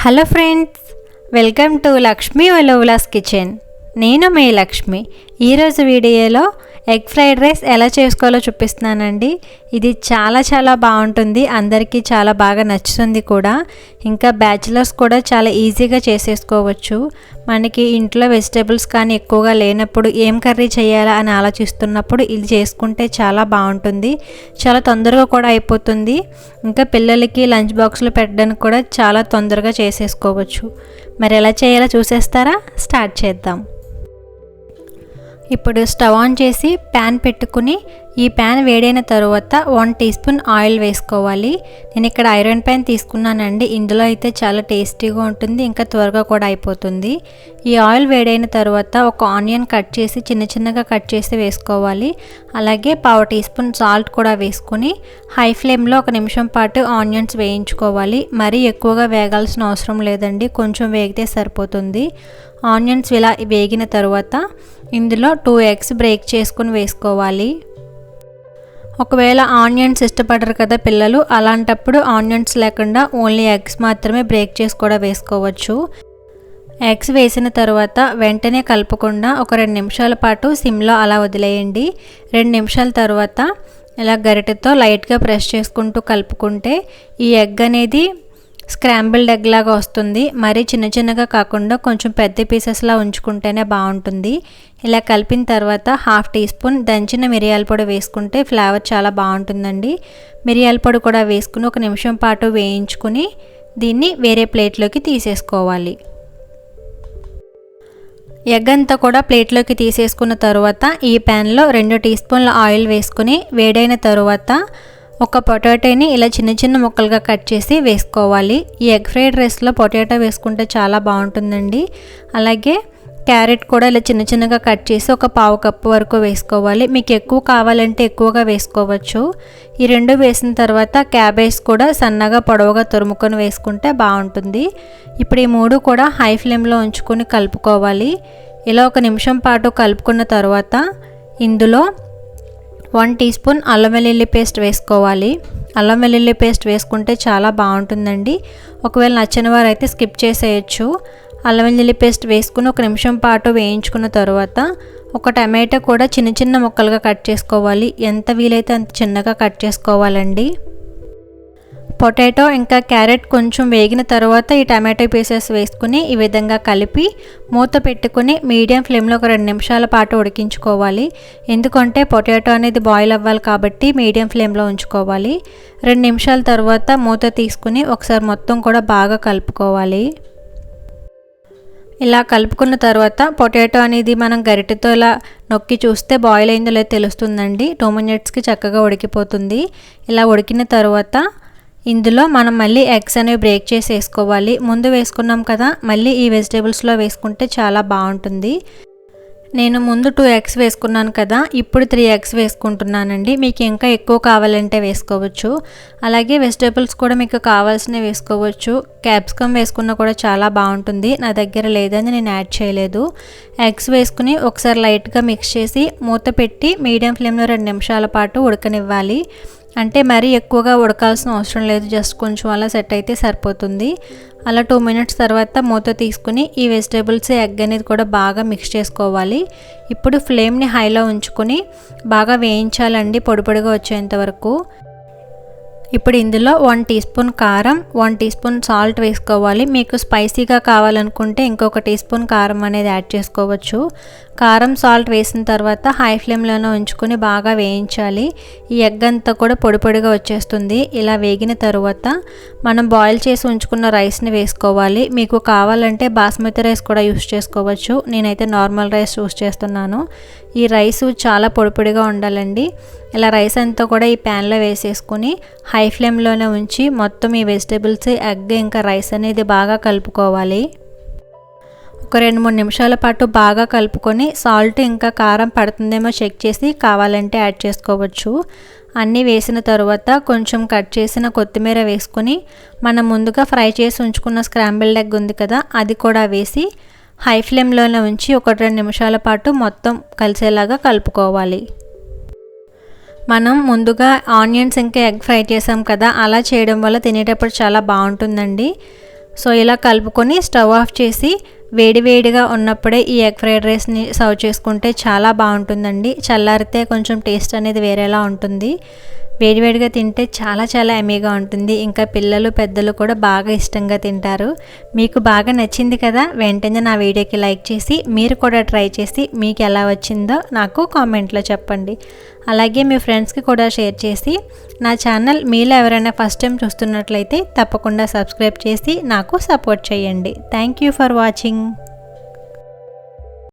Hello friends, welcome to Lakshmi ఒలువులాస్ kitchen. నేను మీ లక్ష్మి. ఈరోజు వీడియోలో ఎగ్ ఫ్రైడ్ రైస్ ఎలా చేసుకోవాలో చూపిస్తున్నానండి. ఇది చాలా బాగుంటుంది, అందరికీ చాలా బాగా నచ్చుతుంది కూడా. ఇంకా బ్యాచిలర్స్ కూడా చాలా ఈజీగా చేసేసుకోవచ్చు. మనకి ఇంట్లో వెజిటేబుల్స్ కానీ ఎక్కువగా లేనప్పుడు ఏం కర్రీ చేయాలా అని ఆలోచిస్తున్నప్పుడు ఇది చేసుకుంటే చాలా బాగుంటుంది. చాలా తొందరగా కూడా అయిపోతుంది. ఇంకా పిల్లలకి లంచ్ బాక్స్లో పెట్టడానికి కూడా చాలా తొందరగా చేసేసుకోవచ్చు. మరి ఎలా చేయాలో చూసేస్తారా? స్టార్ట్ చేద్దాం. ఇప్పుడు స్టవ్ ఆన్ చేసి ప్యాన్ పెట్టుకుని ఈ ప్యాన్ వేడైన తర్వాత 1 టీ స్పూన్ ఆయిల్ వేసుకోవాలి. నేను ఇక్కడ ఐరన్ ప్యాన్ తీసుకున్నానండి. ఇందులో అయితే చాలా టేస్టీగా ఉంటుంది, ఇంకా త్వరగా కూడా అయిపోతుంది. ఈ ఆయిల్ వేడైన తర్వాత ఒక ఆనియన్ కట్ చేసి చిన్నగా కట్ చేసి వేసుకోవాలి. అలాగే 1/2 టీ స్పూన్ సాల్ట్ కూడా వేసుకుని హై ఫ్లేమ్లో 1 నిమిషం పాటు ఆనియన్స్ వేయించుకోవాలి. మరీ ఎక్కువగా వేగాల్సిన అవసరం లేదండి, కొంచెం వేగితే సరిపోతుంది. ఆనియన్స్ ఇలా వేగిన తర్వాత ఇందులో 2 ఎగ్స్ బ్రేక్ చేసుకుని వేసుకోవాలి. ఒకవేళ ఆనియన్స్ ఇష్టపడరు కదా పిల్లలు, అలాంటప్పుడు ఆనియన్స్ లేకుండా ఓన్లీ ఎగ్స్ మాత్రమే బ్రేక్ చేసి కూడా వేసుకోవచ్చు. ఎగ్స్ వేసిన తర్వాత వెంటనే కలపకుండా ఒక 2 నిమిషాల పాటు సిమ్లో అలా వదిలేయండి. 2 నిమిషాల తర్వాత ఇలా గరిటెతో లైట్గా ప్రెస్ చేసుకుంటూ కలుపుకుంటే ఈ ఎగ్ అనేది స్క్రాంబుల్డ్ ఎగ్ లాగా వస్తుంది. మరీ చిన్నగా కాకుండా కొంచెం పెద్ద పీసెస్లా ఉంచుకుంటేనే బాగుంటుంది. ఇలా కలిపిన తర్వాత 1/2 టీ స్పూన్ దంచిన మిరియాల పొడి వేసుకుంటే ఫ్లేవర్ చాలా బాగుంటుందండి. మిరియాల పొడి కూడా వేసుకుని 1 నిమిషం పాటు వేయించుకుని దీన్ని వేరే ప్లేట్లోకి తీసేసుకోవాలి. ఎగ్ అంతా కూడా ప్లేట్లోకి తీసేసుకున్న తర్వాత ఈ ప్యాన్లో 2 టీ స్పూన్ల ఆయిల్ వేసుకుని వేడైన తర్వాత ఒక పొటాటోని ఇలా చిన్న ముక్కలుగా కట్ చేసి వేసుకోవాలి. ఈ ఎగ్ ఫ్రైడ్ రైస్లో పొటాటో వేసుకుంటే చాలా బాగుంటుందండి. అలాగే క్యారెట్ కూడా ఇలా చిన్నగా కట్ చేసి ఒక 1/2 కప్పు వరకు వేసుకోవాలి. మీకు ఎక్కువ కావాలంటే ఎక్కువగా వేసుకోవచ్చు. ఈ 2 వేసిన తర్వాత క్యాబేజ్ కూడా సన్నగా పొడవుగా తురుముకొని వేసుకుంటే బాగుంటుంది. ఇప్పుడు ఈ 3 కూడా హై ఫ్లేమ్లో ఉంచుకొని కలుపుకోవాలి. ఇలా 1 నిమిషం పాటు కలుపుకున్న తర్వాత ఇందులో 1 టీ స్పూన్ అల్లం వెల్లుల్లి పేస్ట్ వేసుకోవాలి. అల్లం వెల్లుల్లి పేస్ట్ వేసుకుంటే చాలా బాగుంటుందండి. ఒకవేళ నచ్చని వారు అయితే స్కిప్ చేసేయచ్చు. అల్లం వెల్లుల్లి పేస్ట్ వేసుకుని 1 నిమిషం పాటు వేయించుకున్న తర్వాత ఒక టమాటో కూడా చిన్న ముక్కలుగా కట్ చేసుకోవాలి. ఎంత వీలైతే అంత చిన్నగా కట్ చేసుకోవాలండి. పొటాటో ఇంకా క్యారెట్ కొంచెం వేగిన తర్వాత ఈ టమాటో పీసెస్ వేసుకుని ఈ విధంగా కలిపి మూత పెట్టుకుని మీడియం ఫ్లేమ్లో ఒక 2 నిమిషాల పాటు ఉడికించుకోవాలి. ఎందుకంటే పొటాటో అనేది బాయిల్ అవ్వాలి కాబట్టి మీడియం ఫ్లేమ్లో ఉంచుకోవాలి. 2 నిమిషాల తర్వాత మూత తీసుకుని ఒకసారి మొత్తం కూడా బాగా కలుపుకోవాలి. ఇలా కలుపుకున్న తర్వాత పొటాటో అనేది మనం గరిటెతో ఇలా నొక్కి చూస్తే బాయిల్ అయిందో లేదో తెలుస్తుందండి. 2 మినిట్స్కి చక్కగా ఉడికిపోతుంది. ఇలా ఉడికిన తర్వాత ఇందులో మనం మళ్ళీ ఎగ్స్ అనేవి బ్రేక్ చేసి వేసుకోవాలి. ముందు వేసుకున్నాం కదా, మళ్ళీ ఈ వెజిటేబుల్స్లో వేసుకుంటే చాలా బాగుంటుంది. నేను ముందు 2 ఎగ్స్ వేసుకున్నాను కదా, ఇప్పుడు 3 ఎగ్స్ వేసుకుంటున్నానండి. మీకు ఇంకా ఎక్కువ కావాలంటే వేసుకోవచ్చు. అలాగే వెజిటేబుల్స్ కూడా మీకు కావాల్సినవి వేసుకోవచ్చు. క్యాప్సికమ్ వేసుకున్నా కూడా చాలా బాగుంటుంది. నా దగ్గర లేదని నేను యాడ్ చేయలేదు. ఎగ్స్ వేసుకుని ఒకసారి లైట్గా మిక్స్ చేసి మూత పెట్టి మీడియం ఫ్లేమ్లో 2 నిమిషాల పాటు ఉడకనివ్వాలి. అంటే మరీ ఎక్కువగా ఉడకాల్సిన అవసరం లేదు, జస్ట్ కొంచెం అలా సెట్ అయితే సరిపోతుంది. అలా 2 మినిట్స్ తర్వాత మూత తీసుకుని ఈ వెజిటేబుల్స్ ఎగ్ అనేది కూడా బాగా మిక్స్ చేసుకోవాలి. ఇప్పుడు ఫ్లేమ్ని హైలో ఉంచుకొని బాగా వేయించాలండి, పొడిగా వచ్చేంత వరకు. ఇప్పుడు ఇందులో 1 టీ స్పూన్ కారం, 1 టీ స్పూన్ సాల్ట్ వేసుకోవాలి. మీకు స్పైసీగా కావాలనుకుంటే ఇంకొక టీ స్పూన్ కారం అనేది యాడ్ చేసుకోవచ్చు. కారం సాల్ట్ వేసిన తర్వాత హై ఫ్లేమ్లోనే ఉంచుకొని బాగా వేయించాలి. ఈ ఎగ్ అంతా కూడా పొడిగా వచ్చేస్తుంది. ఇలా వేగిన తర్వాత మనం బాయిల్ చేసి ఉంచుకున్న రైస్ని వేసుకోవాలి. మీకు కావాలంటే బాస్మతి రైస్ కూడా యూస్ చేసుకోవచ్చు. నేనైతే నార్మల్ రైస్ యూస్ చేస్తున్నాను. ఈ రైస్ చాలా పొడిగా ఉండాలండి. ఇలా రైస్ అంతా కూడా ఈ ప్యాన్లో వేసేసుకొని హై ఫ్లేమ్లోనే ఉంచి మొత్తం ఈ వెజిటేబుల్స్ ఎగ్ ఇంకా రైస్ అనేది బాగా కలుపుకోవాలి. ఒక 2-3 నిమిషాల పాటు బాగా కలుపుకొని సాల్ట్ ఇంకా కారం పడుతుందేమో చెక్ చేసి కావాలంటే యాడ్ చేసుకోవచ్చు. అన్నీ వేసిన తర్వాత కొంచెం కట్ చేసిన కొత్తిమీర వేసుకొని మనం ముందుగా ఫ్రై చేసి ఉంచుకున్న స్క్రాంబుల్డ్ ఎగ్ ఉంది కదా, అది కూడా వేసి హై ఫ్లేమ్లోనే ఉంచి ఒక 2 నిమిషాల పాటు మొత్తం కలిసేలాగా కలుపుకోవాలి. మనం ముందుగా ఆనియన్స్ ఇంకా ఎగ్ ఫ్రై చేసాం కదా, అలా చేయడం వల్ల తినేటప్పుడు చాలా బాగుంటుందండి. సో ఇలా కలుపుకొని స్టవ్ ఆఫ్ చేసి వేడివేడిగా ఉన్నప్పుడే ఈ ఎగ్ ఫ్రైడ్ రైస్ని సర్వ్ చేసుకుంటే చాలా బాగుంటుందండి. చల్లారితే కొంచెం టేస్ట్ అనేది వేరేలా ఉంటుంది. వేడివేడిగా తింటే చాలా చాలా ఎమ్మీగా ఉంటుంది. ఇంకా పిల్లలు పెద్దలు కూడా బాగా ఇష్టంగా తింటారు. మీకు బాగా నచ్చింది కదా, వెంటనే నా వీడియోకి లైక్ చేసి మీరు కూడా ట్రై చేసి మీకు ఎలా వచ్చిందో నాకు కామెంట్లో చెప్పండి. అలాగే మీ ఫ్రెండ్స్కి కూడా షేర్ చేసి నా ఛానల్ మీలో ఎవరైనా ఫస్ట్ టైం చూస్తున్నట్లయితే తప్పకుండా సబ్స్క్రైబ్ చేసి నాకు సపోర్ట్ చేయండి. Thank you for watching.